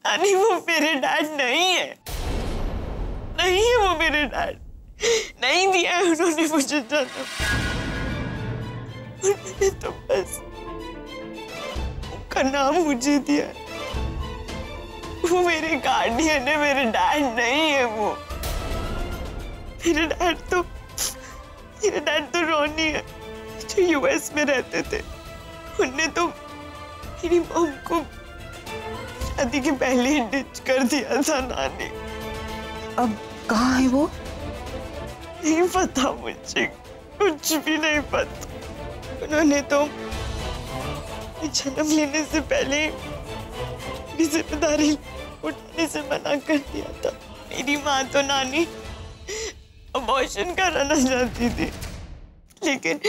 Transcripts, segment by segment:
नानी वो मेरे डैड नहीं है, नहीं है वो मेरे डैड। नहीं दिया है उन्होंने मुझे जन्म, उन्होंने तो बस उनका नाम मुझे दिया। वो मेरे गार्डियन है, मेरे डैड नहीं है वो। मेरे डैड तो रोनी है जो यूएस में रहते थे। उनने तो मेरी मॉम को शादी के पहले ही डिच कर दिया था नानी। अब कहाँ है वो? नहीं पता मुझे, कुछ भी नहीं पता। उन्होंने तो जन्म लेने से पहले मेरी जिम्मेदारी उठाने से मना कर दिया था। मेरी माँ तो नानी अबॉर्शन कराना चाहती थी, लेकिन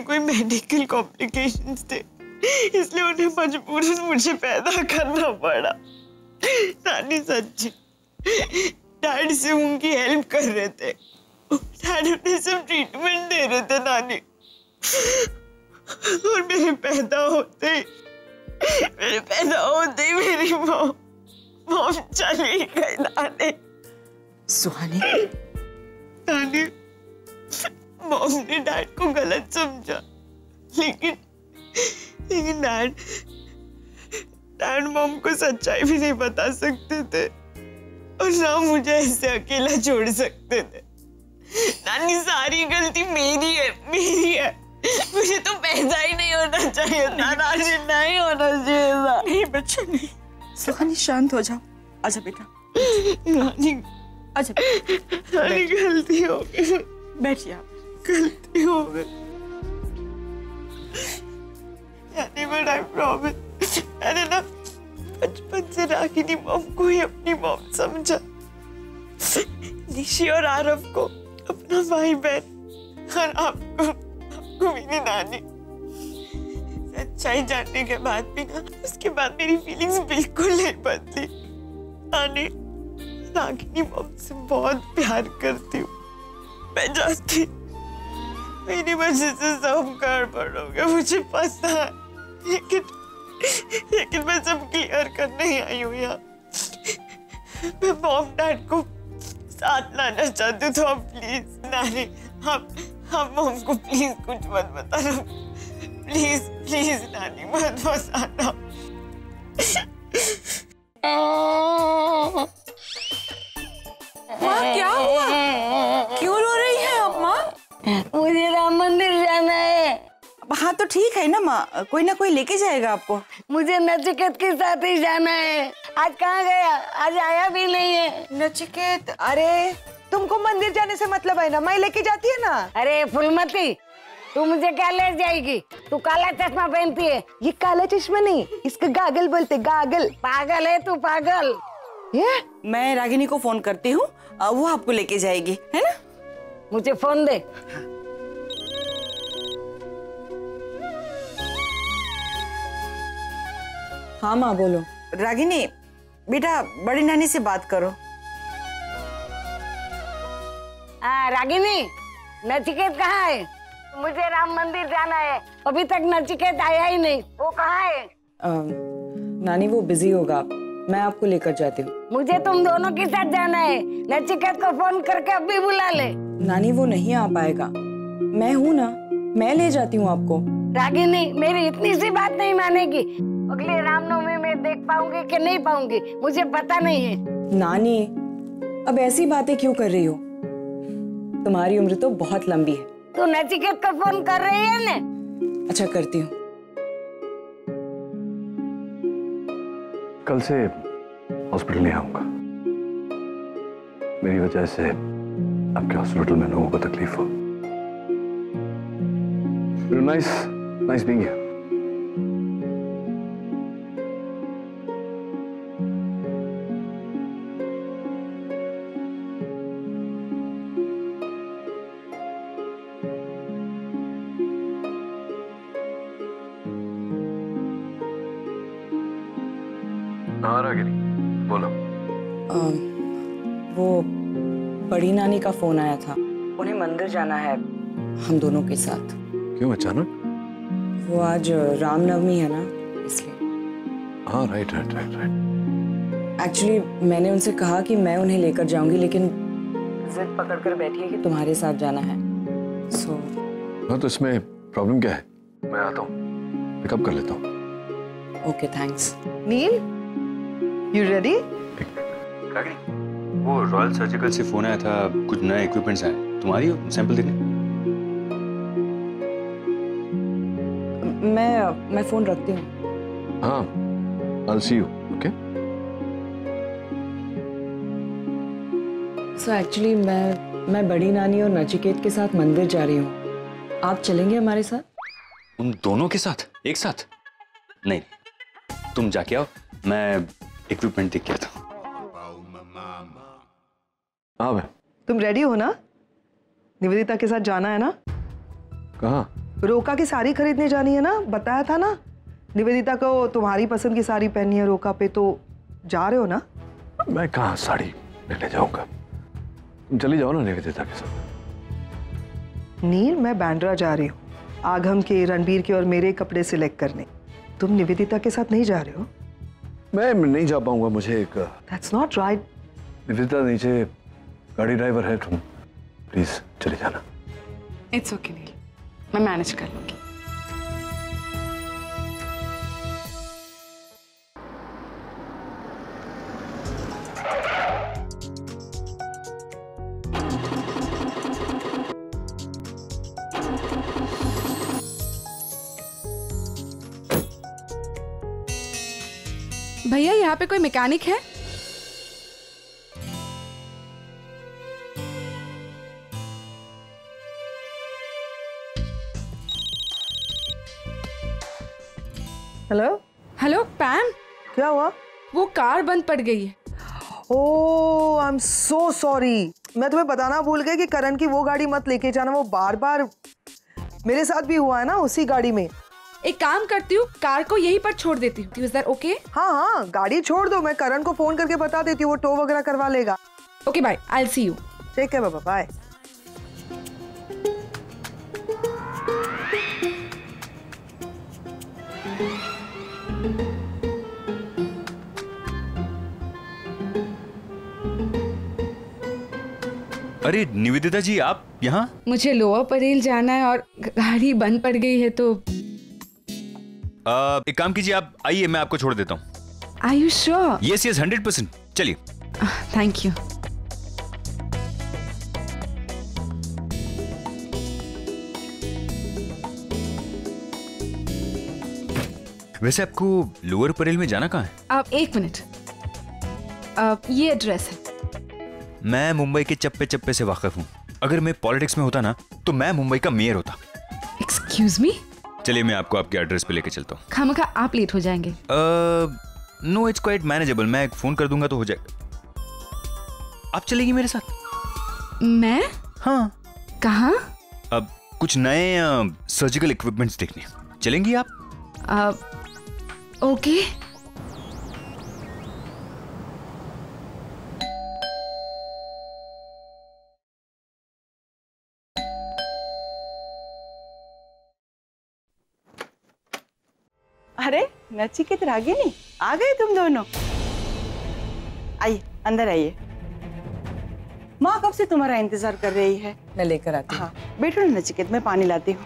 कोई मेडिकल कॉम्प्लिकेशंस थे, इसलिए उन्हें मजबूरन मुझे पैदा करना पड़ा। नानी सच्ची डैड से उनकी हेल्प कर रहे थे, डैड उन्हें सब ट्रीटमेंट दे रहे थे नानी। और मेरे पैदा होते ही मेरी मॉम चली गई नानी। सुहानी, नानी मॉम ने डैड को गलत समझा, लेकिन डैड मॉम को सच्चाई भी नहीं बता सकते थे और ना मुझे ऐसे अकेला छोड़ सकते थे। नानी सारी गलती मेरी है। मुझे तो पैदा ही नहीं होना चाहिए था नानी, नहीं होना चाहिए था। नहीं बच्चा नहीं। सुहानी शांत हो जाओ। आजा बेटा। नानी आजा। नानी गलती हो गई। बैठिए आप। गलती हो गई नानी, बट आई प्रॉमिस मैंने ना बचपन से रागिनी मॉम को ही अपनी मॉम समझा, निशी और आरव को अपना भाई बहन, और आपको मेरी नानी। सच्चाई जानने के बाद भी ना, उसके बाद मेरी फीलिंग्स बिल्कुल नहीं बदली। नानी रागिनी मॉम से बहुत प्यार करती हूँ, मैं जानती मेरी वजह से सब गड़बड़ हो गया, मुझे पता है, लेकिन मैं सब क्लियर करने ही आई हूँ यहाँ। मैं मॉम डैड को साथ लाना चाहती हूँ, तो आप प्लीज नानी, आप मॉम को प्लीज कुछ मत बताना, प्लीज नानी मत बताना। माँ क्या हुआ? क्यों रो रही है आप माँ? मुझे राम मंदिर जाना है। हाँ तो ठीक है ना माँ, कोई ना कोई लेके जाएगा आपको। मुझे नचिकेत के साथ ही जाना है। आज कहाँ गया? आज आया भी नहीं है। नचिकेत, अरे तुमको मंदिर जाने से मतलब है ना, मैं लेके जाती है ना। अरे फुलमती, तू मुझे क्या ले जाएगी? तू काला चश्मा पहनती है। ये काला चश्मा नहीं, इसका गागल बोलते, गागल। पागल है तू, पागल। ये मैं रागिनी को फोन करती हूँ, वो आपको लेके जाएगी, है ना? मुझे फोन दे। हाँ माँ बोलो। रागिनी बेटा, बड़ी नानी से बात करो। हाँ रागिनी, नचिकेत कहाँ है? मुझे राम मंदिर जाना है, अभी तक नचिकेत आया ही नहीं। वो कहाँ है? नानी वो बिजी होगा, मैं आपको लेकर जाती हूँ। मुझे तुम दोनों के साथ जाना है। नचिकेत को फोन करके अभी बुला ले। नानी वो नहीं आ पाएगा, मैं हूँ ना, मैं ले जाती हूँ आपको। रागिनी मेरी इतनी सी बात नहीं मानेगी। अगले रामनवमी में देख पाऊंगी कि नहीं पाऊंगी मुझे पता नहीं है। नानी अब ऐसी बातें क्यों कर रही हो? तुम्हारी उम्र तो बहुत लंबी है। तू नचिकेत को फोन कर रही है ना? अच्छा करती हूँ। कल से हॉस्पिटल नहीं आऊंगा, मेरी वजह से आपके हॉस्पिटल में लोगों को तकलीफ हो। Nice being here. हाँ रागिनी बोलो। वो बड़ी नानी का फोन आया था, उन्हें मंदिर जाना है हम दोनों के साथ। क्यों अचानक? वो आज रामनवमी है ना, इसलिए। हाँ right right right right. Actually मैंने उनसे कहा कि मैं उन्हें लेकर जाऊंगी, लेकिन जिद पकड़ कर बैठी है कि तुम्हारे साथ जाना है। सो हाँ तो इसमें प्रॉब्लम क्या है? मैं आता हूँ, पिकअप कर लेता हूँ। Okay thanks. Neel, you ready? वो रॉयल सर्जिकल से फोन आया था, कुछ नए इक्विपमेंट्स आए, तुम्हारी सैंपल देखने। मैं फोन रखती हूँ। हाँ, I'll see you, okay? So actually मैं बड़ी नानी और नचिकेत के साथ मंदिर जा रही हूँ। आप चलेंगे हमारे साथ? उन दोनों के साथ एक साथ? नहीं, तुम जाके आओ, मैं इक्विपमेंट देख के आता हूँ। हाँ मैं। तुम रेडी हो ना? निवेदिता के साथ जाना है ना? कहाँ? रोका की साड़ी खरीदने जानी है ना? बताया था ना? निवेदिता को तुम्हारी पसंद की साड़ी पहननी है रोका पे, तो जा रहे हो ना? मैं कहाँ साड़ी लेने जाऊंगा? तुम चली जाओ ना निवेदिता के साथ। नील, मैं बांद्रा जा रही हूँ आगम के, रणबीर के और मेरे कपड़े सिलेक्ट करने। तुम निवेदिता के साथ नहीं जा रहे हो? मैं नहीं जा पाऊंगा, मुझे एक That's not right. निवेदिता नीचे गाड़ी ड्राइवर है, तुम प्लीज चले जाना। इट्स ओके नील, मैं मैनेज कर लूंगी। भैया यहाँ पे कोई मैकेनिक है? हेलो? हेलो पैम, क्या हुआ? वो कार बंद पड़ गई है। ओह, आई एम सो सॉरी। मैं तुम्हें बताना भूल गई कि करण की वो गाड़ी मत लेके जाना, वो बार बार मेरे साथ भी हुआ है ना उसी गाड़ी में। एक काम करती हूँ, कार को यहीं पर छोड़ देती हूँ। Is that okay? हाँ हाँ, गाड़ी छोड़ दो, मैं करण को फोन करके बता देती हूँ, वो टो वगैरह करवा लेगा। Okay bye, I will see you. ठीक है बाबा, बाय। अरे निवेदिता जी, आप यहाँ? मुझे लोअर परेल जाना है और गाड़ी बंद पड़ गई है, तो एक काम कीजिए, आप आइए, मैं आपको छोड़ देता हूँ। Are you sure? Yes yes 100%। चलिए। Thank you. वैसे आपको लोअर परेल में जाना कहाँ है? आप एक मिनट, ये एड्रेस है। मैं मुंबई के चप्पे चप्पे से वाकिफ हूँ। अगर मैं पॉलिटिक्स में होता ना, तो मैं मुंबई का मेयर होता। Excuse me? चलिए, मैं आपको आपके एड्रेस पे लेके चलता हूँ। खामखा आप लेट हो जाएंगे। नो, इट्स क्वाइट मैनेजेबल, मैं एक फोन कर दूंगा तो हो जाएगा। आप चलेगी मेरे साथ? मैं? हाँ। कहाँ? अब कुछ नए सर्जिकल इक्विपमेंट्स देखने, चलेंगी आप? ओके। अरे नचिकेत, रागिनी, आ गए तुम दोनों? आइए, अंदर आइए। माँ कब से तुम्हारा इंतजार कर रही है। मैं लेकर आती हूँ। हाँ, बैठो ना नचिकेत, मैं पानी लाती हूँ।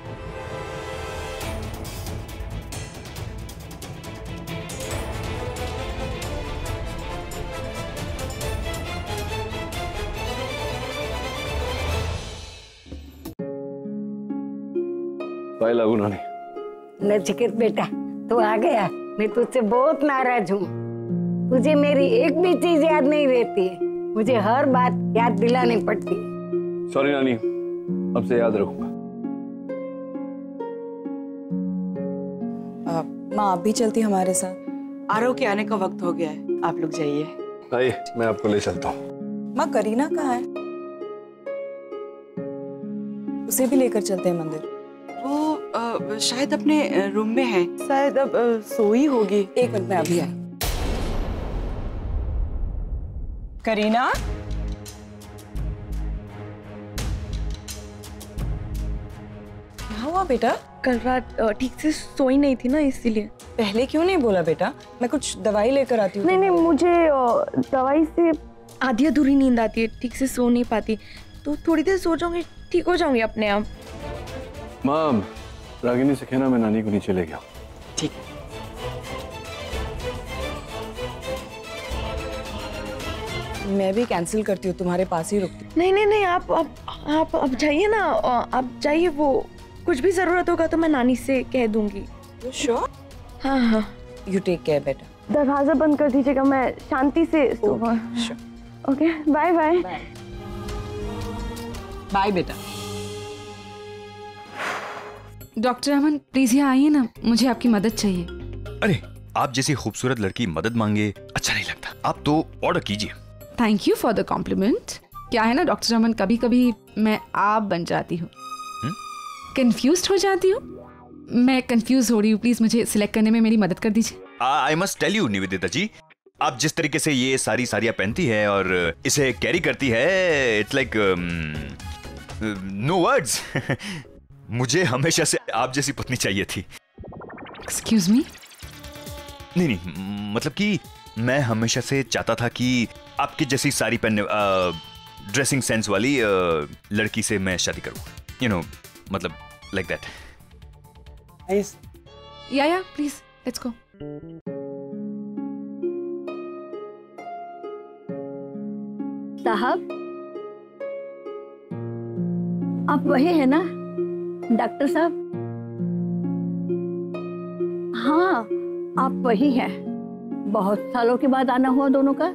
बाय लागू नानी। नचिकेत बेटा, तू आ गया। मैं तुझसे बहुत नाराज हूँ। तुझे मेरी एक भी चीज याद नहीं रहती है। मुझे हर बात याद दिलानी पड़ती है। सॉरी नानी, अब से याद रखूंगा। माँ आप भी चलती हमारे साथ? आरव के आने का वक्त हो गया है, आप लोग जाइए। भाई मैं आपको ले चलता हूँ। माँ करीना कहाँ है? उसे भी लेकर चलते हैं मंदिर। वो शायद अपने रूम में है, शायद अब सोई होगी। एक मिनट में अभी आई। करीना, क्या हुआ बेटा? कल रात ठीक से सोई नहीं थी ना, इसीलिए। पहले क्यों नहीं बोला बेटा? मैं कुछ दवाई लेकर आती हूँ। नहीं नहीं, मुझे दवाई से आधी अधूरी नींद आती है, ठीक से सो नहीं पाती, तो थोड़ी देर सो जाऊंगी, ठीक हो जाऊंगी अपने आप। माँ, रागिनी से कहना मैं नानी को नीचे ले गया। ठीक। मैं भी कैंसिल करती हूँ, तुम्हारे पास ही रुकती। नहीं नहीं नहीं, आप अब जाइए ना, आप जाइए। वो कुछ भी जरूरत होगा तो मैं नानी से कह दूंगी। श्योर? हाँ हाँ। यू टेक केयर बेटा। दरवाजा बंद कर दीजिएगा, मैं शांति से ओके, बाय बाय। बाय बेटा। डॉक्टर अमन प्लीज यहाँ आइए ना, मुझे आपकी मदद चाहिए। अरे आप जैसी खूबसूरत लड़की मदद मांगे अच्छा नहीं लगता, आप तो ऑर्डर कीजिए। Thank you for the compliment. क्या है ना डॉक्टर अमन, कभी कभी मैं आप बन जाती हूँ, कंफ्यूज्ड हो जाती हूँ। मैं कंफ्यूज हो रही हूँ, प्लीज मुझे सिलेक्ट करने में मेरी मदद कर दीजिए। I must tell you Nivedita ji, आप जिस तरीके से ये सारी साड़ियाँ पहनती है और इसे कैरी करती है, इट्स लाइक नो वर्ड्स। मुझे हमेशा से आप जैसी पत्नी चाहिए थी। Excuse me? नहीं नहीं, मतलब कि मैं हमेशा से चाहता था कि आपकी जैसी साड़ी पहनने ड्रेसिंग सेंस वाली लड़की से मैं शादी करूं, यू नो, मतलब लाइक दैट। या प्लीज लेट्स गो। साहब, आप वही है ना डॉक्टर साहब? हाँ, आप वही हैं। बहुत सालों के बाद आना हुआ दोनों का।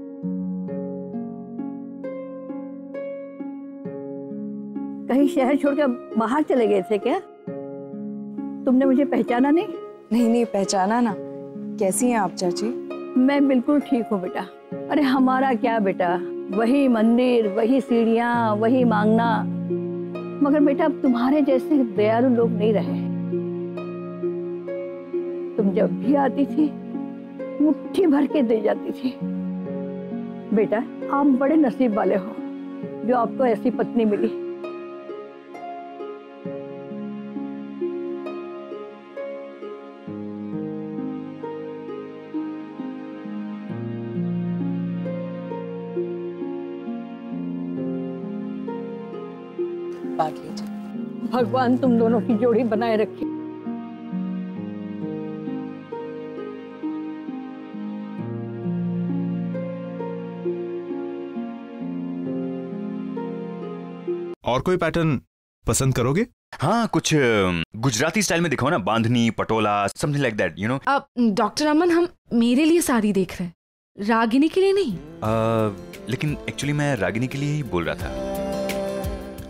कहीं शहर छोड़कर बाहर चले गए थे क्या? तुमने मुझे पहचाना नहीं? नहीं पहचाना ना। कैसी हैं आप चाची? मैं बिल्कुल ठीक हूँ बेटा। अरे हमारा क्या बेटा, वही मंदिर, वही सीढ़ियाँ, वही मांगना। मगर बेटा अब तुम्हारे जैसे दयालु लोग नहीं रहे। तुम जब भी आती थी मुट्ठी भर के दे जाती थी। बेटा आप बड़े नसीब वाले हो जो आपको ऐसी पत्नी मिली। बात लीजिए। भगवान तुम दोनों की जोड़ी बनाए रखे। और कोई पैटर्न पसंद करोगे? हाँ, कुछ गुजराती स्टाइल में दिखाओ ना, bandhani, patola, something like that, you know. अब डॉक्टर अमन हम मेरे लिए साड़ी देख रहे हैं, रागिनी के लिए नहीं। लेकिन एक्चुअली मैं रागिनी के लिए ही बोल रहा था।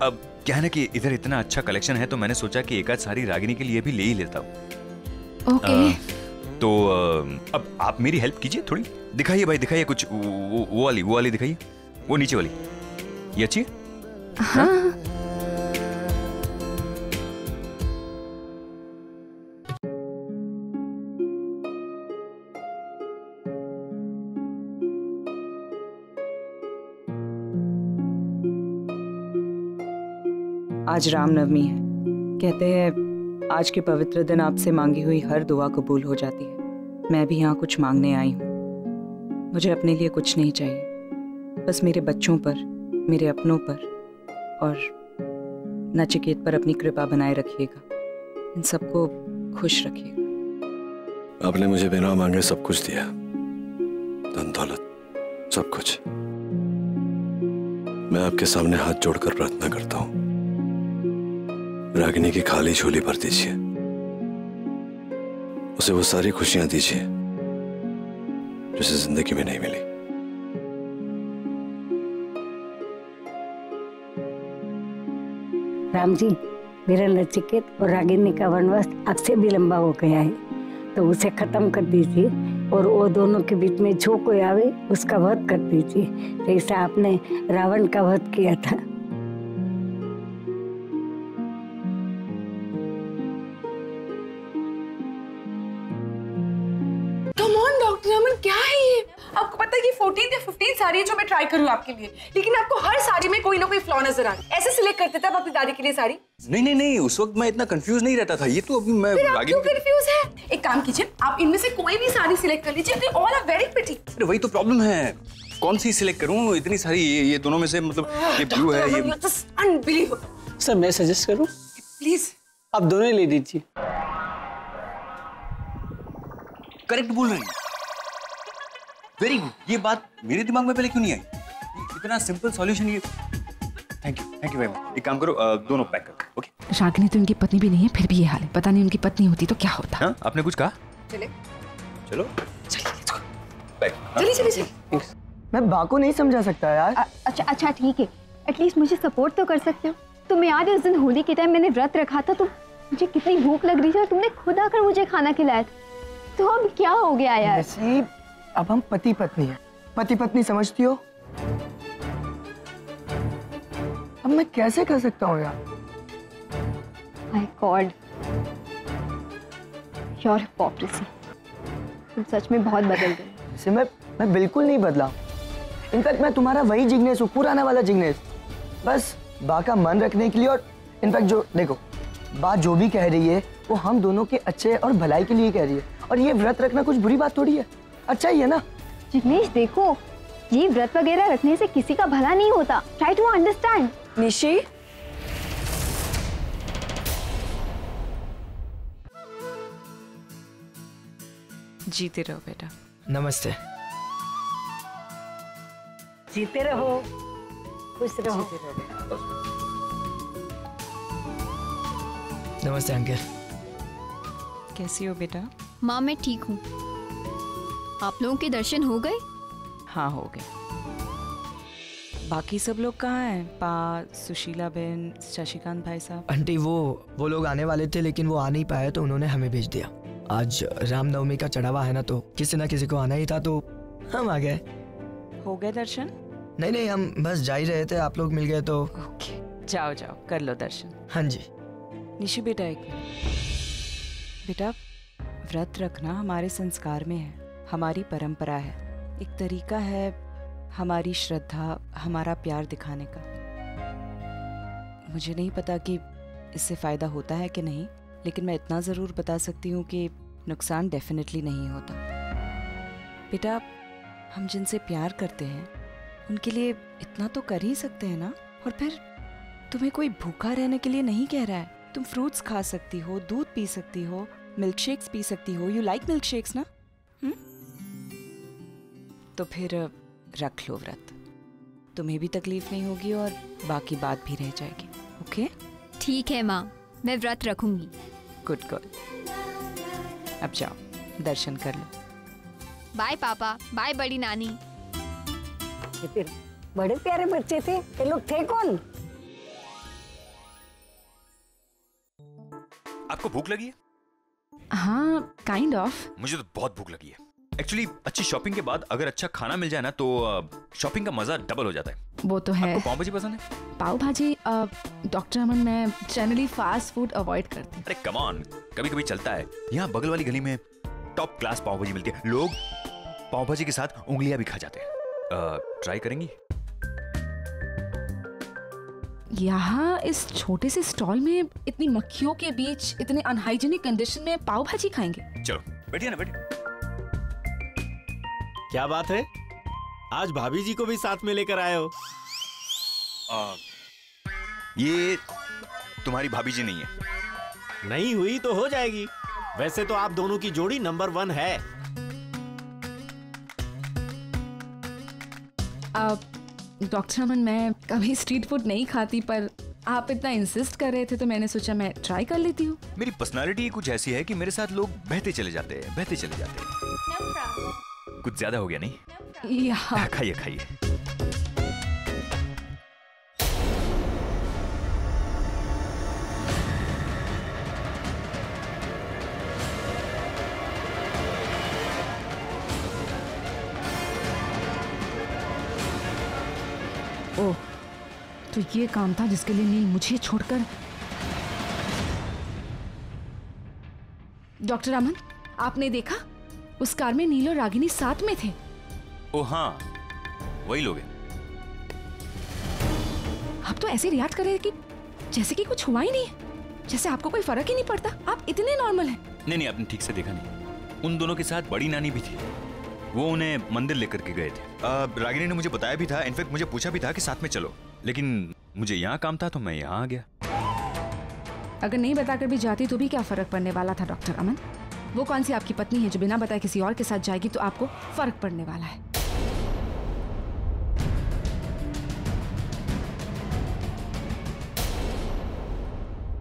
अब क्या है ना कि इधर इतना अच्छा कलेक्शन है तो मैंने सोचा कि एक आध साड़ी रागिनी के लिए भी ले ही लेता हूँ। ओके। तो अब आप मेरी हेल्प कीजिए थोड़ी। दिखाइए भाई, दिखाइए कुछ वो वाली दिखाइए, वो नीचे वाली। ये अच्छी है? हाँ। आज रामनवमी है। कहते हैं आज के पवित्र दिन आपसे मांगी हुई हर दुआ कबूल हो जाती है। मैं भी यहाँ कुछ मांगने आई हूँ। मुझे अपने लिए कुछ नहीं चाहिए, बस मेरे बच्चों पर, मेरे अपनों पर और नचिकेत पर अपनी कृपा बनाए रखिएगा। इन सबको खुश रखिएगा। आपने मुझे बिना मांगे सब कुछ दिया, धन दौलत, सब कुछ। मैं आपके सामने हाथ जोड़कर प्रार्थना करता हूँ, रागिनी की खाली झोली भर दीजिए, उसे वो सारी खुशियां दीजिए जिसे जिंदगी में नहीं मिली। राम जी, मेरा नचिकेत और रागिनी का वनवास अब से भी लंबा हो गया है, तो उसे खत्म कर दीजिए और वो दोनों के बीच में जो कोई आवे उसका वध कर दीजिए, जैसा आपने रावण का वध किया था। कम ऑन डॉक्टर अमन, क्या है ये? आपको पता है मेरी 14 या 15 साड़ी है जो मैं ट्राई करूँ आपके लिए, लेकिन आपको हर साड़ी में कोई ना कोई फ्लॉ नजर आ रहा है। ऐसे सिलेक्ट करते थे आप अपनी दादी के लिए साड़ी? नहीं, उस वक्त मैं इतना कंफ्यूज नहीं रहता था। ये तो अभी मैं फिर आप क्यों कंफ्यूज है? एक काम कीजिए, आप इनमें से कोई भी साड़ी सिलेक्ट कर लीजिए, they all are very pretty. अरे वही तो प्रॉब्लम है, कौन सी सिलेक्ट करूं? इतनी सारी, ये दोनों में से मतलब ये ब्लू है, ये अनबिलीवेबल। सर मैं सजेस्ट करूं? प्लीज आप दोनों ही ले लीजिए। करेक्ट बोल रही हैं, वेरी गुड। ये बात मेरे दिमाग में पहले क्यों नहीं आई? इतना सिंपल सॉल्यूशन ये। Thank you very much. एक काम करो, दोनों पैक करो। ओके। रागिनी तो उनकी पत्नी भी नहीं है, फिर भी ये हाल है। पता नहीं उनकी पत्नी होती तो क्या होता। हाँ, आपने कुछ कहा? चले चलो पैक। चलिए। मैं बा को नहीं समझा सकता यार। अच्छा ठीक है, एटलीस्ट मुझे सपोर्ट तो कर सकते हो। तुम्हें याद है उस दिन होली के टाइम मैंने व्रत रखा था, तो मुझे कितनी भूख लग रही थी और तुमने खुद आकर मुझे खाना खिलाया था। तो अब क्या हो गया यार? नसीब, अब हम पति पत्नी हैं। पति पत्नी समझती हो? अब मैं कैसे कर सकता हूँ यार? My God, your hypocrisy. तुम सच में बहुत बदल गए। जैसे मैं बिल्कुल नहीं बदला। इनफैक्ट मैं तुम्हारा वही जिग्नेश हूँ, पुराना वाला जिग्नेश। बस बा का मन रखने के लिए, और इनफैक्ट जो देखो बात जो भी कह रही है वो हम दोनों के अच्छे और भलाई के लिए कह रही है। और ये व्रत रखना कुछ बुरी बात थोड़ी है, अच्छा ही है ना? जिग्नेश देखो, ये व्रत वगैरह रखने से किसी का भला नहीं होता। Try to understand. निशी, जीते रहो बेटा। नमस्ते। जीते रहो, खुश रहो। नमस्ते अंकल। कैसी हो बेटा? माँ मैं ठीक हूँ। आप लोगों के दर्शन हो गए? हाँ हो गए। बाकी सब लोग कहाँ हैं? पा, सुशीला बहन, शशिकांत भाई साहब? आंटी वो लोग आने वाले थे लेकिन वो आ नहीं पाए तो उन्होंने हमें भेज दिया। आज रामनवमी का चढ़ावा है ना, तो किसी ना किसी को आना ही था तो हम आ गए। हो गए दर्शन? नहीं, हम बस जा ही रहे थे, आप लोग मिल गए तो। ओके, जाओ कर लो दर्शन। हाँ जी। निशी बेटा, एक मिनट। बेटा, व्रत रखना हमारे संस्कार में है, हमारी परंपरा है, एक तरीका है हमारी श्रद्धा, हमारा प्यार दिखाने का। मुझे नहीं पता कि इससे फायदा होता है कि नहीं, लेकिन मैं इतना जरूर बता सकती हूँ कि नुकसान डेफिनेटली नहीं होता। बेटा, हम जिनसे प्यार करते हैं उनके लिए इतना तो कर ही सकते हैं ना। और फिर तुम्हें कोई भूखा रहने के लिए नहीं कह रहा है। तुम फ्रूट्स खा सकती हो, दूध पी सकती हो, मिल्क शेक्स पी सकती हो। यू लाइक मिल्क शेक्स ना? तो फिर रख लो व्रत, तुम्हें भी तकलीफ नहीं होगी और बाकी बात भी रह जाएगी। ओके? ठीक है माँ, मैं व्रत रखूंगी। Good girl. अब जाओ दर्शन कर लो। बाय पापा, बाय बड़ी नानी। फिर बड़े प्यारे बच्चे थे। ये लोग थे कौन? आपको भूख लगी है? हाँ, काइंड ऑफ। मुझे तो बहुत भूख लगी है। एक्चुअली अच्छी शॉपिंग के बाद अगर अच्छा खाना मिल जाए ना तो शॉपिंग का मजा डबल हो जाता है। वो तो है। आपको पाव भाजी पसंद है? पाव भाजी? डॉक्टर अमन, मैं जनरली फास्ट फूड अवॉइड करती हूँ। अरे कम ऑन, कभी कभी चलता है। यहाँ बगल वाली गली में टॉप क्लास पाव भाजी मिलती है। लोग पाव भाजी के साथ उंगलियां भी खा जाते हैं। ट्राई करेंगी? यहाँ इस छोटे से स्टॉल में इतनी मक्खियों के बीच इतने अनहाइजीनिक कंडीशन में पाव भाजी खाएंगे? चलो बैठिए ना, बैठिए। क्या बात है, आज भाभी जी को भी साथ में लेकर आए हो? ये तुम्हारी भाभी जी नहीं है। नहीं हुई तो हो जाएगी। वैसे तो आप दोनों की जोड़ी नंबर 1 है। डॉक्टर अमन, मैं कभी स्ट्रीट फूड नहीं खाती, पर आप इतना इंसिस्ट कर रहे थे तो मैंने सोचा मैं ट्राई कर लेती हूँ। मेरी पर्सनालिटी कुछ ऐसी है कि मेरे साथ लोग बहते चले जाते हैं। कुछ ज्यादा हो गया नहीं? खाइए खाइए। ओह, तो ये काम था जिसके लिए नील मुझे छोड़कर। डॉक्टर अमन, आपने देखा उस कार में नील और रागिनी साथ में थे। ओ हाँ, वही लोग हैं। आप तो ऐसे रिएक्ट कर रहे हैं कि जैसे कि कुछ हुआ ही नहीं है, जैसे आपको कोई फर्क ही नहीं पड़ता। आप इतने नॉर्मल हैं। नहीं, आपने ठीक से देखा नहीं। उन दोनों के साथ बड़ी नानी भी थी, वो उन्हें मंदिर लेकर के गए थे। रागिनी ने मुझे बताया भी था, इनफैक्ट मुझे पूछा भी था कि साथ में चलो, लेकिन मुझे यहाँ काम था तो मैं यहाँ आ गया। अगर नहीं बताकर भी जाती तो भी क्या फर्क पड़ने वाला था डॉक्टर अमन? वो कौन सी आपकी पत्नी है जो बिना बताए किसी और के साथ जाएगी तो आपको फर्क पड़ने वाला है?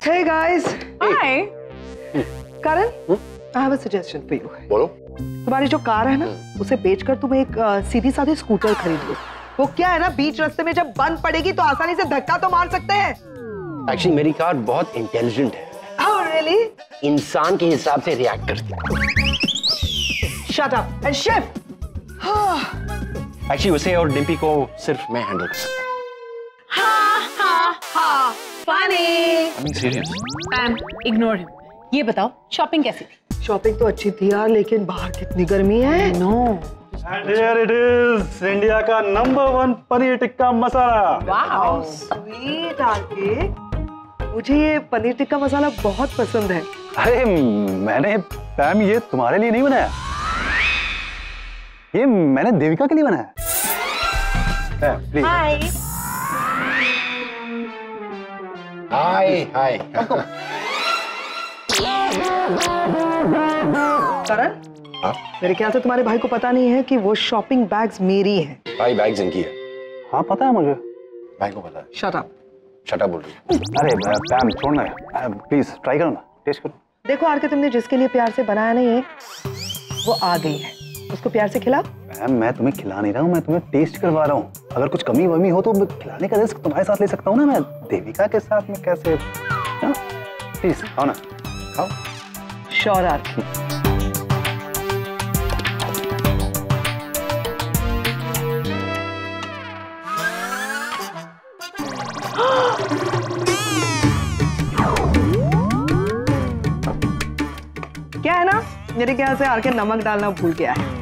Hey guys. Hi. Karan, I have a suggestion for you. बोलो। तुम्हारी जो कार है ना, उसे बेचकर तुम एक सीधी साधी स्कूटर खरीद लो। वो क्या है ना, बीच रास्ते में जब बंद पड़ेगी तो आसानी से धक्का तो मार सकते हैं। एक्चुअली मेरी कार बहुत इंटेलिजेंट है। Oh really? इंसान के हिसाब से रिएक्ट करती है। Shut up and shift. Actually उसे और डिम्पी को सिर्फ मैं हैंडल कर सकता हूँ। Funny. Serious. Pam, ignore him. ये बताओ शॉपिंग कैसी थी? शॉपिंग तो अच्छी थी यार, लेकिन बाहर कितनी गर्मी है। No. And here it is, India का #1 paneer tikka masala. Wow. Sweet R K, मुझे ये पनीर टिक्का मसाला बहुत पसंद है। अरे मैंने पैम ये तुम्हारे लिए नहीं बनाया, ये मैंने देविका के लिए बनाया। प्लीज। हाय हाय। करण, मेरे ख्याल से तुम्हारे भाई को पता नहीं है कि वो शॉपिंग बैग्स मेरी हैं। भाई बैग्स इनकी है। हाँ पता है मुझे। भाई को पता है। Shut up. शट अप बोल रही है। अरे पैम छोड़ना है, प्लीज ट्राई करो ना, टेस्ट करो। देखो आरके, तुमने जिसके लिए प्यार से बनाया नहीं है, वो आ गई है, उसको प्यार से खिलाओ। मैम मैं तुम्हें खिला नहीं रहा हूँ, मैं तुम्हें टेस्ट करवा रहा हूँ। अगर कुछ कमी वमी हो तो खिलाने का रिस्क तुम्हारे साथ ले सकता हूँ ना, मैं देविका के साथ में कैसे? प्लीज खाओ ना, खाओ। श्योर आरके। क्या है ना, मेरे ख्याल से आरके नमक डालना भूल गया है।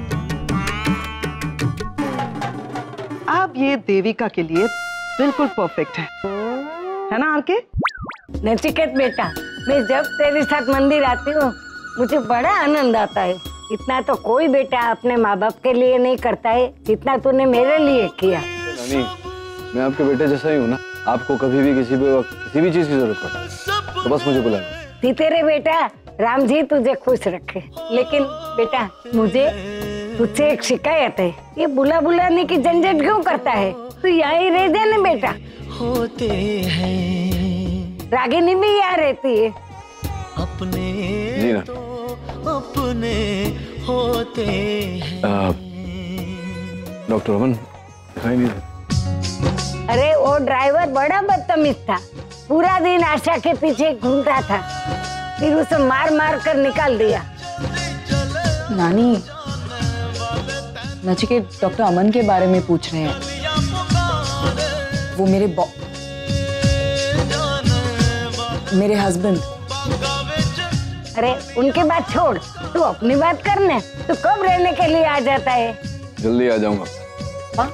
अब ये देविका के लिए बिल्कुल परफेक्ट है ना आरके? नचिकेत बेटा, मैं जब तेरे साथ मंदिर आती हूँ मुझे बड़ा आनंद आता है। इतना तो कोई बेटा अपने माँ बाप के लिए नहीं करता है जितना तूने मेरे लिए किया। नानी, मैं आपके बेटे जैसा ही हूँ ना, आपको कभी भी किसी भी वक्त किसी भी चीज की जरूरत पड़े तो बस मुझे बुलाना। तेरे बेटा राम जी तुझे खुश रखे। लेकिन बेटा मुझे तुझसे एक शिकायत है, ये बुला बुलाने की झंझट क्यों करता है? तू यहाँ ही रह जा ना बेटा। होते हैं रागिनी भी यहाँ रहती है। अपने जी ना। अपने होते हैं। डॉक्टर अमन दिखाई नहीं दे। अरे वो ड्राइवर बड़ा बदतमीज था, पूरा दिन आशा के पीछे घूमता था, फिर उसे मार मार कर निकाल दिया। नानी, नचिकेत डॉक्टर अमन के बारे में पूछ रहे हैं। वो मेरे हस्बैंड। अरे उनकी बात छोड़, तू अपनी बात करने। तू कब रहने के लिए आ जाता है? जल्दी आ जाऊंगा। माँ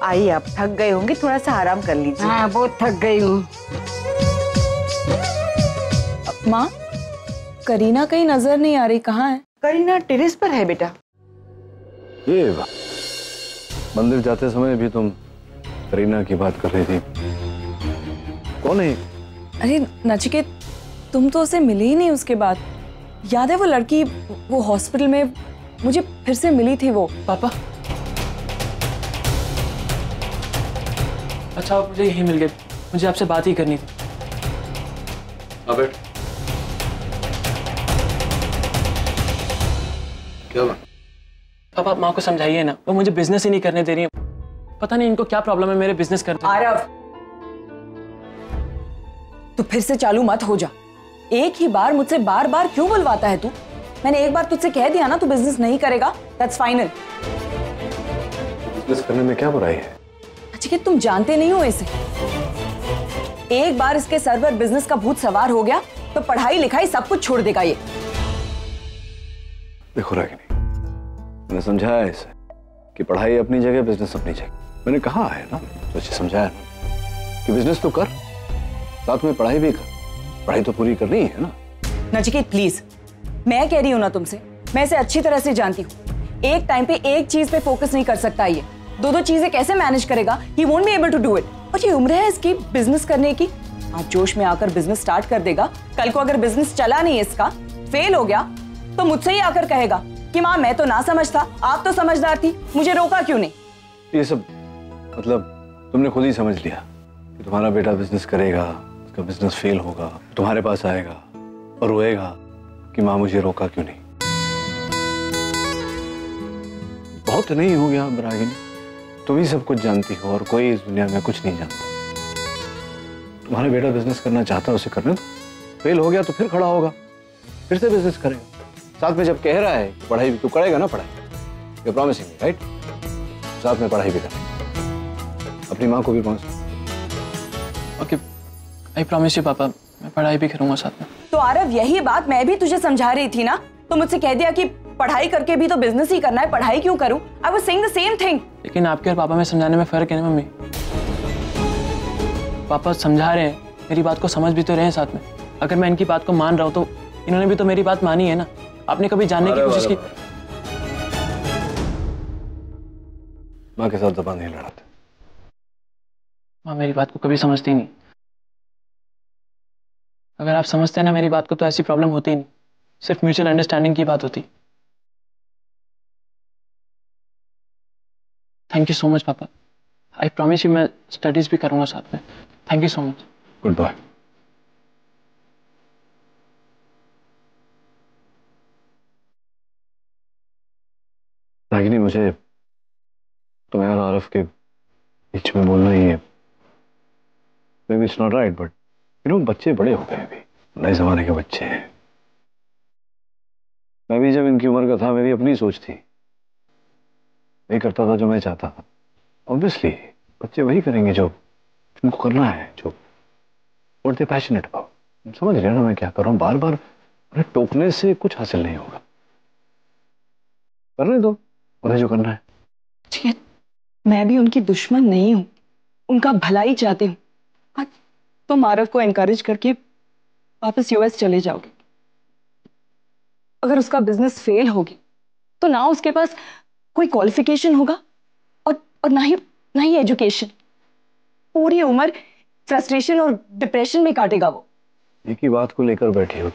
आइए, आप थक गए होंगे, थोड़ा सा आराम कर लीजिए। हाँ बहुत थक गई हूँ। माँ, करीना कहीं नजर नहीं आ रही, कहाँ है? करीना टेरेस पर है बेटा। ये मंदिर जाते समय भी तुम करीना की बात कर रही थी, कौन है? अरे नचिकेत, तुम तो उसे मिले ही नहीं उसके बाद। याद है वो लड़की, वो हॉस्पिटल में मुझे फिर से मिली थी वो। पापा, अच्छा आप मुझे यहीं मिल गए, मुझे आपसे बात ही करनी थी। बैठ। क्या बात? पापा आप माँ को समझाइए ना, वो मुझे बिजनेस ही नहीं करने दे रही है। पता नहीं इनको क्या प्रॉब्लम है मेरे बिजनेस करते। आरव, तू फिर से चालू मत हो जा। एक ही बार मुझसे बार बार क्यों बुलवाता है तू? मैंने एक बार तुझसे कह दिया ना तू बिजनेस नहीं करेगा, दैट्स फाइनल। बिजनेस करने में क्या बुराई है? नचिकेत तुम जानते नहीं हो इसे। एक बार इसके सर पर बिजनेस का भूत सवार हो गया तो पढ़ाई लिखाई सब कुछ छोड़ देगा ये। देखो रागिनी, मैंने समझाया इसे, कि पढ़ाई अपनी जगह, बिजनेस अपनी जगह। मैंने कहा है ना, तो अच्छे समझाया ना कि बिजनेस तो कर, साथ में पढ़ाई भी कर। पढ़ाई तो पूरी करनी है ना। नचिकेत प्लीज, मैं कह रही हूँ ना तुमसे, मैं इसे अच्छी तरह से जानती हूँ। एक टाइम पे एक चीज पे फोकस नहीं कर सकता ये, दो चीजें कैसे मैनेज करेगा? He won't be able to do it. और ये उम्र है इसकी बिजनेस करने की। आज जोश में आकर बिजनेस स्टार्ट कर देगा, कल को अगर बिजनेस चला नहीं इसका, फेल हो गया, तो मुझसे ही आकर कहेगा कि माँ मैं तो ना समझ था, आप तो समझदार थी, मुझे रोका क्यों नहीं? ये सब मतलब तुमने खुद ही समझ लिया कि तुम्हारा बेटा बिजनेस करेगा, उसका बिजनेस फेल होगा, तुम्हारे पास आएगा और रोएगा कि माँ मुझे रोका क्यों नहीं। बहुत नहीं हो गया रागिनी, तुम ही सब कुछ जानती हो और कोई इस दुनिया में कुछ नहीं जानता। तुम्हारा बेटा बिजनेस करना चाहता है, उसे करने दो। फेल हो गया तो फिर खड़ा होगा, फिर से बिजनेस करेगा। साथ में जब कह रहा है कि पढ़ाई भी तो करेगा ना, पढ़ाई यू प्रॉमिसिंग मी राइट? साथ में पढ़ाई भी करेगा, अपनी माँ को भी promise. Okay, I promise you पापा, मैं पढ़ाई भी करूंगा साथ में। तो आरव यही बात मैं भी तुझे समझा रही थी ना, तो मुझसे कह दिया कि पढ़ाई करके भी तो बिजनेस ही करना है, पढ़ाई क्यों करूं? I was saying the same thing. लेकिन आपके और पापा में समझाने में फर्क है ना मम्मी। पापा समझा रहे हैं, मेरी बात को समझ भी तो रहे हैं साथ में। अगर मैं इनकी बात को मान रहा हूँ तो इन्होंने भी तो मेरी बात मानी है ना। आपने कभी जानने की कोशिश की? माँ के साथ ज़बान नहीं लड़ाते। माँ मेरी बात को कभी समझती नहीं। अगर आप समझते हैं ना मेरी बात को, तो ऐसी प्रॉब्लम होती ही नहीं, सिर्फ म्यूचुअल अंडरस्टैंडिंग की बात होती। थैंक यू सो मच पापा, आई प्रॉमिस यू मैं स्टडीज भी करूंगा साथ में। Thank you so much. Good bye. Ragini, मुझे तुम्हें और आरफ के बीच में बोलना ही है। Maybe it's not right, but you know, बच्चे बड़े हो गए अभी, नए जमाने के बच्चे हैं। मैं भी जब इनकी उम्र का था, मेरी अपनी सोच थी, वही करता था जो मैं चाहता था। Obviously, बच्चे वही करेंगे जो उनको करना है, जो what they're passionate about। समझ रहे हो ना मैं क्या कर रहा हूँ? बार बार उन्हें टोकने से कुछ हासिल नहीं होगा। करने दो उन्हें जो करना है। ठीक, मैं भी उनकी दुश्मन नहीं हूँ, उनका भला ही चाहती हूँ। तुम आरव को एनकरेज करके वापस यूएस चले जाओगे। अगर उसका बिजनेस फेल होगी तो ना उसके पास कोई क्वालिफिकेशन होगा और ना ही एजुकेशन। पूरी उम्र फ्रस्ट्रेशन और डिप्रेशन में काटेगा वो। एक ही बात को लेकर बैठी हो।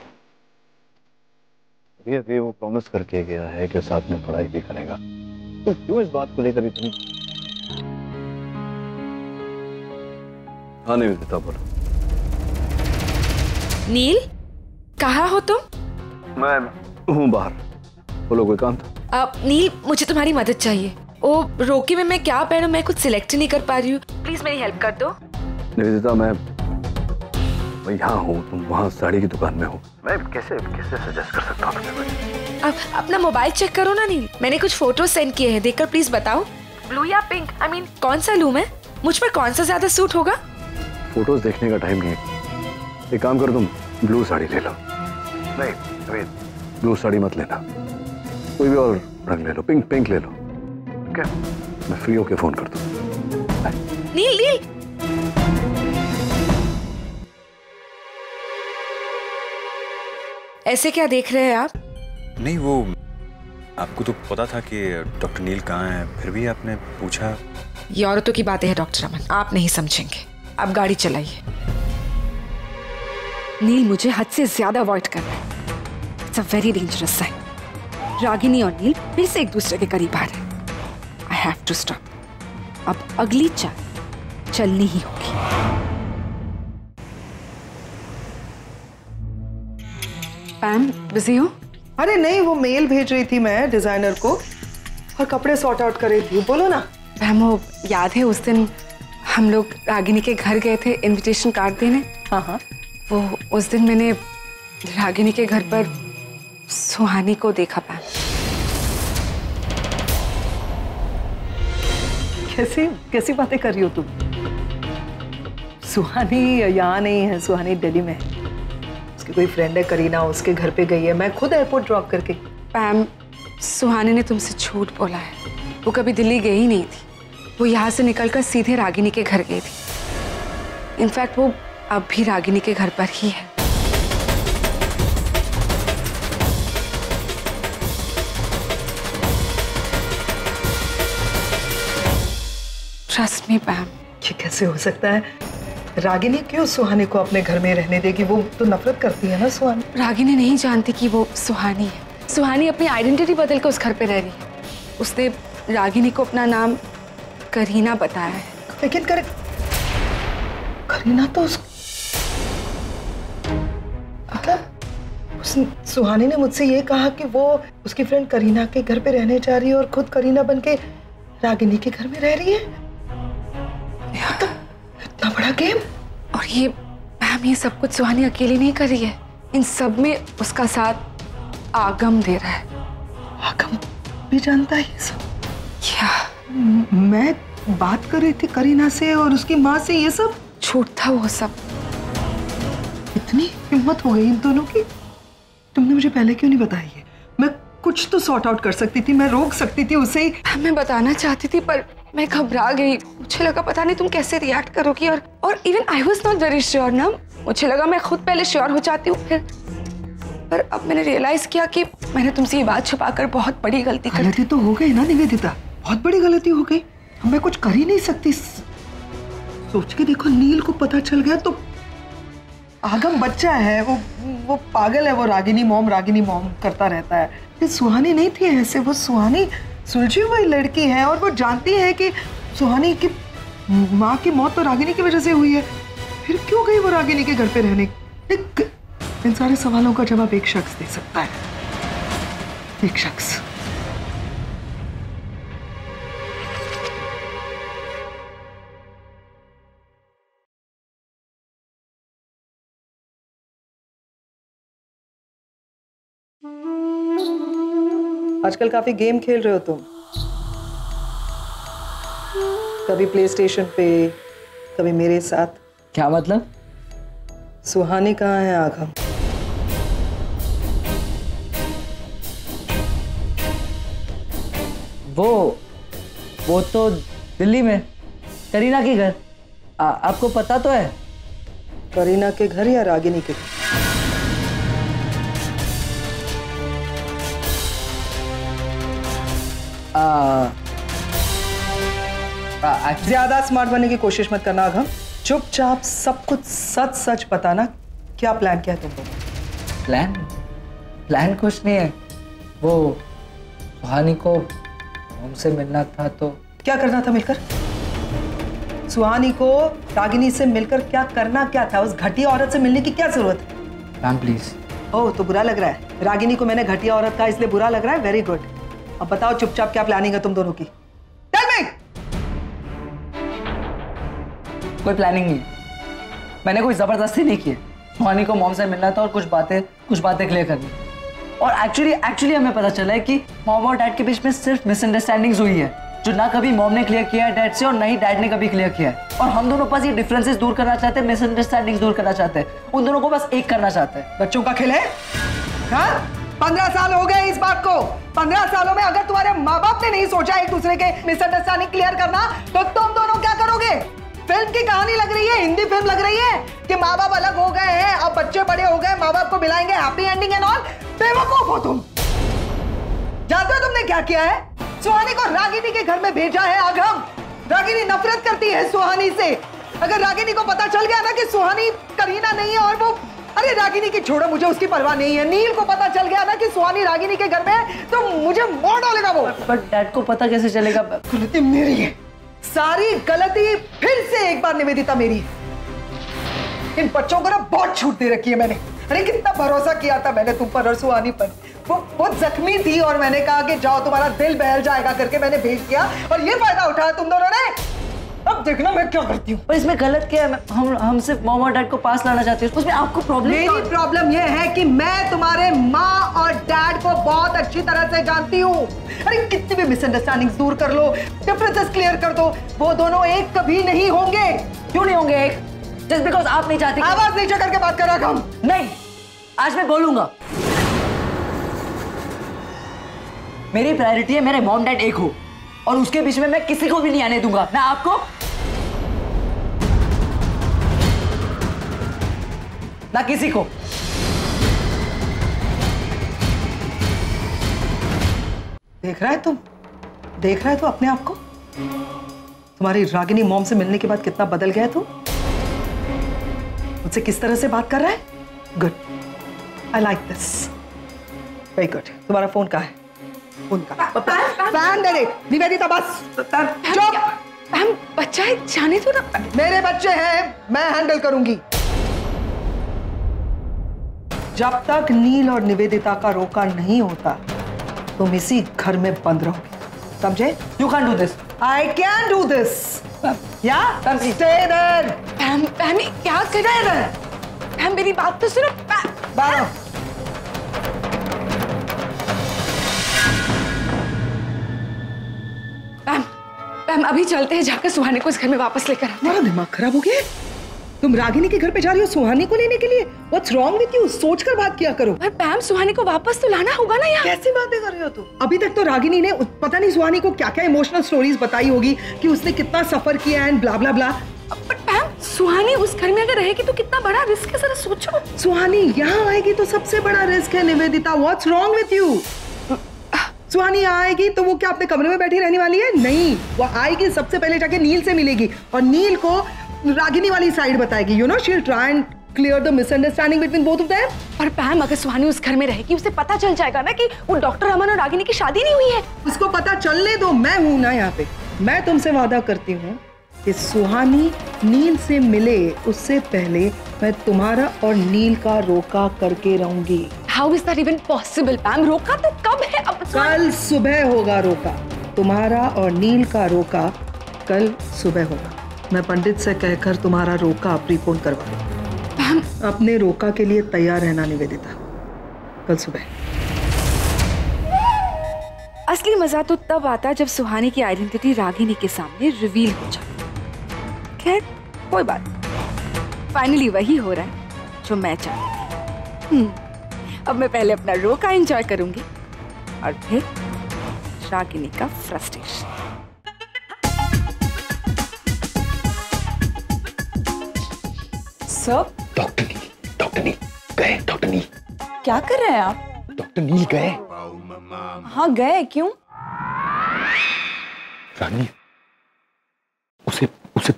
अभी वो प्रॉमिस करके गया है कि साथ में पढ़ाई भी करेगा, तो क्यों इस बात को लेकर इतनी? हाँ नहीं बेटा, बोलो। नील, कहाँ हो तुम? मैं हूँ बाहर। बोलो, कोई काम था? नील, मुझे तुम्हारी मदद चाहिए। ओ रोकी में मैं क्या पहनूं, मैं कुछ सिलेक्ट नहीं कर पा रही हूँ, प्लीज मेरी हेल्प कर दो। निवेदिता, मैं यहाँ हूँ, तुम वहाँ साड़ी की दुकान में हो। मैं कैसे सजेस्ट कर सकता हूँ तुम्हें? अब अपना मोबाइल चेक करो ना नील, मैंने कुछ फोटो सेंड किए हैं, देखकर प्लीज बताओ। ब्लू या पिंक, आई मीन कौन सा लूं मैं? मुझ पर कौन सा ज्यादा सूट होगा? फोटोज देखने का टाइम नहीं है। एक काम करो, तुम ब्लू साड़ी ले लो। नहीं, ब्लू साड़ी मत लेना, कोई भी और रंग ले लो, पिंक ले लो। ओके, मैं फ्री होके फोन कर दूँ। नील, ऐसे क्या देख रहे हैं आप? नहीं, वो आपको तो पता था कि डॉक्टर नील कहाँ है, फिर भी आपने पूछा। ये औरतों की बातें हैं डॉक्टर अमन, आप नहीं समझेंगे। आप गाड़ी चलाइए। नील मुझे हद से ज्यादा अवॉइड कर रहा है। It's a very dangerous sign. Ragini और नील फिर से एक दूसरे के करीब आ रहे हैं। I have to stop. अब अगली चाल चलनी ही होगी। पैम, बिजी हो? अरे नहीं, वो मेल भेज रही थी मैं डिजाइनर को और कपड़े सॉर्ट आउट कर रही थी। बोलो ना। पैम, वो याद है उस दिन हम लोग रागिनी के घर गए थे इनविटेशन कार्ड देने? हाँ। वो उस दिन मैंने रागिनी के घर पर सुहानी को देखा। पैम, कैसी बातें कर रही हो तुम? सुहानी यहाँ नहीं है, सुहानी दिल्ली में है। उसकी कोई फ्रेंड है करीना, उसके घर पे गई है। मैं खुद एयरपोर्ट ड्रॉप करके। पैम, सुहानी ने तुमसे झूठ बोला है। वो कभी दिल्ली गई ही नहीं थी। वो यहाँ से निकलकर सीधे रागिनी के घर गई थी। इनफैक्ट वो अब भी रागिनी के घर पर ही है। Trust me पैम। ये कैसे हो सकता है? रागिनी क्यों सुहानी को अपने घर में रहने देगी? वो तो नफरत करती है ना सुहानी। रागिनी नहीं जानती कि वो सुहानी है। सुहानी अपनी आइडेंटिटी बदल कर उस घर पे रह रही है। उसने रागिनी को अपना नाम करीना बताया है। लेकिन करीना तो सुहानी ने मुझसे ये कहा कि वो उसकी फ्रेंड करीना के घर पे रहने जा रही है और खुद करीना बनके रागिनी के घर में रह रही है। तो इतना बड़ा गेम। और ये मैम, ये सब कुछ सुहानी अकेली नहीं कर रही है। इन सब में उसका साथ आगम दे रहा है। आगम भी जानता है ये सब? क्या? मैं बात कर रही थी करीना से और उसकी माँ से, ये सब झूठ था वो सब। इतनी हिम्मत हो गई इन दोनों की? तुमने मुझे पहले क्यों नहीं बताई है? मैं कुछ तो सॉर्ट आउट कर सकती थी, मैं रोक सकती थी उसे। मैं बताना चाहती थी पर मैं घबरा गई। मुझे लगा पता नहीं तुम कैसे रिएक्ट करोगी। और even I was not very sure ना। मुझे लगा मैं खुद पहले श्योर हो जाती हूँ फिर। पर अब मैंने रियलाइज किया कि मैंने तुमसे ये बात छुपाकर बहुत बड़ी गलती कर दी। गलती तो हो गई ना निवेदिता, बहुत बड़ी गलती हो गई। मैं कुछ कर ही नहीं सकती। सोच के देखो, नील को पता चल गया तो आगम बच्चा है, वो पागल है। वो रागिनी मॉम करता रहता है। ये सुहानी नहीं थी ऐसे। वो सुहानी सुलझी हुई लड़की है और वो जानती है कि सुहानी की माँ की मौत तो रागिनी की वजह से हुई है। फिर क्यों गई वो रागिनी के घर पे रहने? इन सारे सवालों का जवाब एक शख्स दे सकता है। एक शख्स। आजकल काफी गेम खेल रहे हो तुम। कभी प्ले स्टेशन पे, कभी मेरे साथ। क्या मतलब? सुहानी कहाँ है आगम? वो तो दिल्ली में करीना के घर। आपको पता तो है? करीना के घर या रागिनी के घर? ज्यादा स्मार्ट बनने की कोशिश मत करना आगम। चुपचाप सब कुछ सच सच बताना। क्या प्लान किया है तुम लोगों? प्लान कुछ नहीं है। वो सुहानी को हमसे मिलना था तो। क्या करना था मिलकर? सुहानी को रागिनी से मिलकर क्या करना क्या था? उस घटिया औरत से मिलने की क्या जरूरत है? Ma'am please. ओह, तो बुरा लग रहा है। रागिनी को मैंने घटिया औरत कहा इसलिए बुरा लग रहा है? Very good. अब बताओ चुपचाप क्या प्लानिंग है तुम दोनों की? Tell me. कोई प्लानिंग नहीं है। मैंने कोई जबरदस्ती नहीं की। सुहानी को मॉम से मिलना था और कुछ बातें क्लियर करनी। और एक्चुअली हमें पता चला है कि मॉम और डैड के बीच में सिर्फ मिसअंडरस्टैंडिंग्स हुई है, जो ना कभी मॉम ने क्लियर किया है डैड से और ना ही डैड ने कभी क्लियर किया है। और हम दोनों बस ये डिफरेंसेस दूर करना चाहते हैं, मिसअंडरस्टैंडिंग्स दूर करना चाहते हैं। उन दोनों को बस एक करना चाहते हैं। बच्चों का खेल है? हाँ? 15 साल हो गए इस बात को। 15 सालों में अगर तुम्हारे माँ बाप ने नहीं सोचा एक दूसरे के मिसअंडरस्टैंडिंग क्लियर करना, तो तुम दोनों क्या करोगे? फिल्म की कहानी लग रही है, हिंदी फिल्म लग रही है कि माँ बाप अलग हो गए हैं, अब बच्चे बड़े हो गए, माँ बाप को मिलाएंगे, हैप्पी एंडिंग एंड ऑल। बेवकूफ हो तुम। जानते हो तुमने क्या किया है? सुहानी को रागिनी के घर में भेजा है आगम। रागिनी नफरत करती है सुहानी से। अगर रागिनी को पता चल गया ना कि सुहानी करीना नहीं है और वो, अरे रागिनी की छोड़ो, मुझे उसकी परवाह नहीं है। नील को पता चल गया ना कि सुहानी रागिनी के घर में है तो मुझे मार डालेगा वो। पर डैड को पता कैसे चलेगा? गलती मेरी है, सारी गलती फिर से एक बार निवेदिता मेरी है। इन बच्चों को ना बहुत छूट दे रखी है मैंने। अरे कितना भरोसा किया था मैंने तुम पर और सुहानी पर। वो जख्मी थी और मैंने कहा कि जाओ तुम्हारा दिल बहल जाएगा करके मैंने भेज दिया, और ये फायदा उठाया तुम दोनों ने। अब देखना मैं क्या करती हूँ। पर इसमें गलत क्या है? हम सिर्फ मॉम और डैड को पास लाना चाहते हैं, उसमें आपको प्रॉब्लम? मेरी प्रॉब्लम यह है कि मैं तुम्हारे माँ और डैड को बहुत अच्छी तरह से जानती हूँ। अरे कितनी भी मिसअंडरस्टैंडिंग दूर कर लो, डिफरेंसेस क्लियर कर दो, वो दोनों एक कभी नहीं होंगे। क्यों नहीं होंगे एक? जस्ट बिकॉज आप नहीं चाहती। आवाज नीचे करके बात कर रहा हूँ। नहीं, आज मैं बोलूंगा। मेरी प्रायोरिटी है मेरे मॉम डैड एक हो, और उसके बीच में मैं किसी को भी नहीं आने दूंगा, ना आपको ना किसी को। देख रहा है तू अपने आप को? तुम्हारी रागिनी मॉम से मिलने के बाद कितना बदल गया तू? मुझसे किस तरह से बात कर रहा है? Good, I like this, very good. तुम्हारा फोन कहाँ है? फोन का फैन दे दे निवेदिता, बस चुप। हम बच्चा है, जाने दो ना। मेरे बच्चे हैं, मैं हैंडल करूंगी। जब तक नील और निवेदिता का रोका नहीं होता तुम इसी घर में बंद रहोगे, समझे? You can't do this. I can do this. Yeah? Stay there. पैम क्या कर रहे हैं? पैम मेरी बात तो सुनो। बारो। पैम अभी चलते हैं, जाकर सुहानी को इस घर में वापस लेकर आते हैं। तुम्हारा दिमाग खराब हो गया? तुम रागिनी के घर पे जा रही हो सुहानी को लेने के लिए? What's wrong with you? सोच कर बात किया करो। पर पैम सुहानी को वापस तो लाना होगा ना यार। कैसी बातें कर रहे हो तुम? अभी तक तो रागिनी ने पता नहीं सुहानी को क्या क्या इमोशनल स्टोरीज बताई होगी कि उसने कितना सफर किया एंड ब्ला ब्ला ब्ला। पर पैम सुहानी उस घर में अगर रहेगी तो कितना बड़ा रिस्क है, जरा सोचो। सुहानी यहाँ आएगी तो सबसे बड़ा रिस्क है Nivedita. What's wrong with you? सुहानी आएगी तो वो क्या अपने कमरे में बैठी रहने वाली है? नहीं, वो आएगी सबसे पहले जाके नील से मिलेगी और नील को रागिनी वाली साइड बताएगी। You know, she'll try and clear the misunderstanding between both of them. पर पैम अगर सुहानी उस घर में रहेगी उसे पता चल जाएगा ना कि वो डॉक्टर अमन और रागिनी की शादी नहीं हुई है। उसको पता चलने दो, मैं हूं ना यहाँ पे। मैं तुमसे वादा करती हूँ कि सुहानी नील से मिले उससे पहले मैं तुम्हारा और नील का रोका करके रहूंगी। How is that even possible, पैम? रोका तो कब है? अब कल सुबह होगा रोका। तुम्हारा और नील का रोका कल सुबह होगा। मैं पंडित से कहकर तुम्हारा रोका प्रीपोन करवा दूँ। अपने रोका के लिए तैयार रहना निवेदिता, कल सुबह। असली मजा तो तब आता जब सुहानी की आइडेंटिटी रागिनी के सामने रिवील हो जाए। खैर कोई बात, फाइनली वही हो रहा है जो मैं चाहती थी। अब मैं पहले अपना रोका एंजॉय करूंगी और फिर रागिनी का फ्रस्ट्रेशन। सर, डॉक्टर नील गए। डॉक्टर नील क्या कर रहे हैं आप? डॉक्टर नील गए। हाँ गए, क्यों? रानी, उसे उसे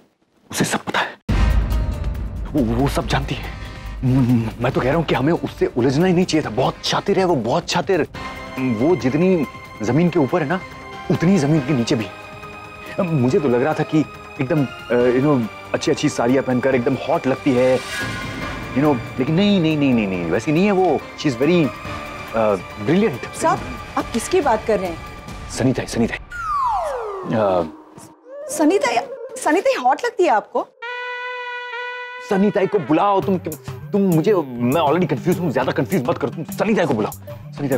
उसे सब पता है। वो सब जानती है। मैं तो कह रहा हूँ कि हमें उससे उलझना ही नहीं चाहिए था। बहुत शातिर है वो, बहुत शातिर। वो जितनी जमीन के ऊपर है ना, उतनी जमीन के नीचे भी। मुझे तो लग रहा था कि एकदम अच्छी अच्छी साड़ियाँ पहनकर एकदम हॉट लगती है, लेकिन नहीं, वैसी नहीं है वो। She is very brilliant. साहब, आप किसकी बात कर रहे हैं? सनीता हॉट लगती है आपको? सनीता को बुलाओ। तुम मुझे, मैं ऑलरेडी कंफ्यूज हूँ, ज्यादा कंफ्यूज मत कर। तुम सनीता को बुलाओ। सनीता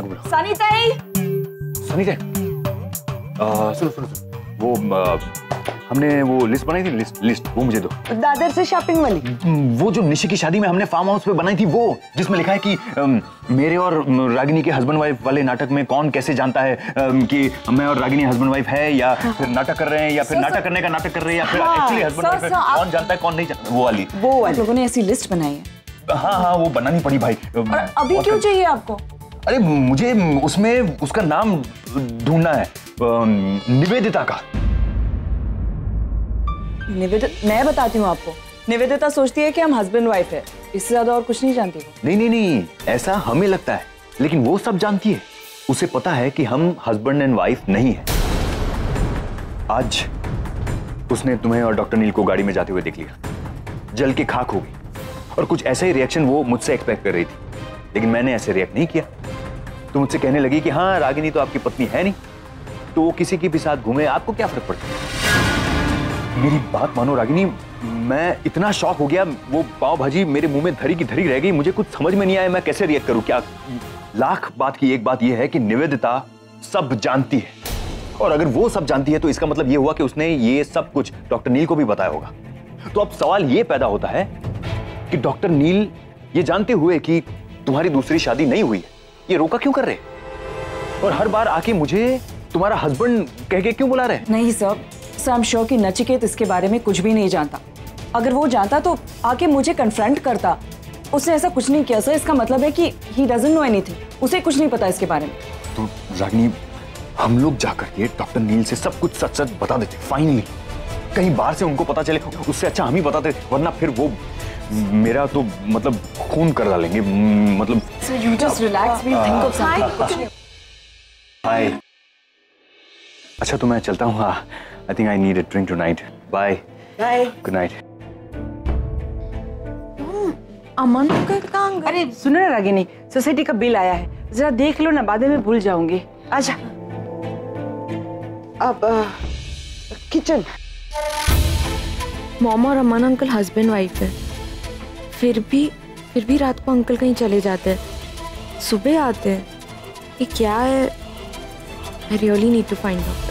सुनो, वो हमने वो लिस्ट बनाई थी, लिस्ट वो मुझे दो। दादर से शॉपिंग वाली? वो जो निशि की शादी में हमने फार्म हाउस पे बनाई थी, वो जिसमें लिखा है कि मेरे और रागिनी के हस्बैंड वाइफ वाले नाटक में कौन कैसे जानता है कि मैं और रागिनी हस्बैंड वाइफ है, या फिर नाटक कर रहे हैं, या फिर नाटक करने का नाटक कर रहे हैं, या फिर एक्चुअली हस्बैंड वाइफ है, कौन जानता है कौन नहीं जानता, वो वाली। आप लोगों ने ऐसी लिस्ट बनाई है? हाँ, वो बनानी पड़ी भाई। अभी क्यों चाहिए आपको? अरे मुझे उसमें उसका नाम ढूंढना है, निवेदिता का। निवेदिता, मैं बताती हूँ आपको। निवेदिता सोचती है कि हम हस्बैंड वाइफ है, इससे ज्यादा और कुछ नहीं जानती वो। नहीं, ऐसा हमें लगता है, लेकिन वो सब जानती है। उसे पता है कि हम हस्बैंड एंड वाइफ नहीं है। आज उसने तुम्हें और डॉक्टर नील को गाड़ी में जाते हुए देख लिया, जल के खाक हो गई, और कुछ ऐसा ही रिएक्शन वो मुझसे एक्सपेक्ट कर रही थी, लेकिन मैंने ऐसे रिएक्ट नहीं किया। तो मुझसे कहने लगी कि हाँ, रागिनी तो आपकी पत्नी है नहीं, तो वो किसी के भी साथ घूमे, आपको क्या फर्क पड़ता है। मेरी बात मानो रागिनी, मैं इतना शॉक हो गया, वो पाव भाजी मेरे मुंह में धरी की धरी रह गई। मुझे कुछ समझ में नहीं आया मैं कैसे रिएक्ट करूं। क्या लाख बात की एक बात यह है कि निवेदिता सब जानती है, और अगर वो सब जानती है तो इसका मतलब ये हुआ कि उसने ये सब कुछ डॉक्टर नील को भी बताया होगा। तो अब सवाल ये पैदा होता है कि डॉक्टर नील ये जानते हुए कि तुम्हारी दूसरी शादी नहीं हुई है, ये रोका क्यों कर रहे, और हर बार आके मुझे तुम्हारा हस्बैंड कह के क्यों बुला रहे हैं? नहीं sir, sir I am sure कि नचिकेत इसके बारे में कुछ भी नहीं जानता। अगर वो जानता तो आके मुझे कन्फ्रंट करता। उसने ऐसा कुछ नहीं किया सर, इसका मतलब है कि ही डजंट नो एनीथिंग, उसे कुछ नहीं पता इसके बारे में। तो रागिनी, हम लोग जाकर के डॉक्टर नील से सब कुछ सच सच बता देते फाइनली। कहीं बाहर से उनको पता चले, उससे अच्छा हम ही बताते, वरना फिर वो मेरा तो मतलब खून कर डालेंगे। मतलब sir you just relax, we think of something. Hi, अच्छा तो मैं चलता हूँ। I think I need a drink tonight. Bye bye, good night. Aman कहाँ? अरे सुनो ना रागिनी, सोसाइटी का बिल आया है, जरा देख लो ना, बाद में भूल जाऊंगी। आजा। अब किचन। मॉम और अमन अंकल हस्बैंड वाइफ है, फिर भी रात को अंकल कहीं चले जाते हैं, सुबह आते हैं। ये क्या है? I really need to find out.